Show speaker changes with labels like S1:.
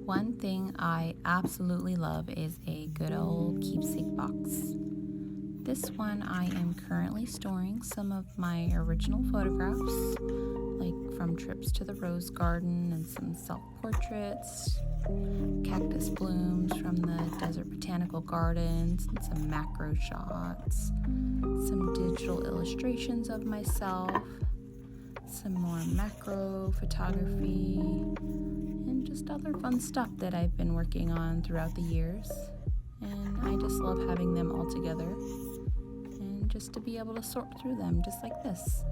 S1: One thing I absolutely love is a good old keepsake box. This one I am currently storing some of my original photographs, like from trips to the rose garden and some self portraits, cactus blooms from the desert botanical gardens, and some macro shots, some digital illustrations of myself, some more macro photography, and just other fun stuff that I've been working on throughout the years. And I just love having them all together and just to be able to sort through them just like this.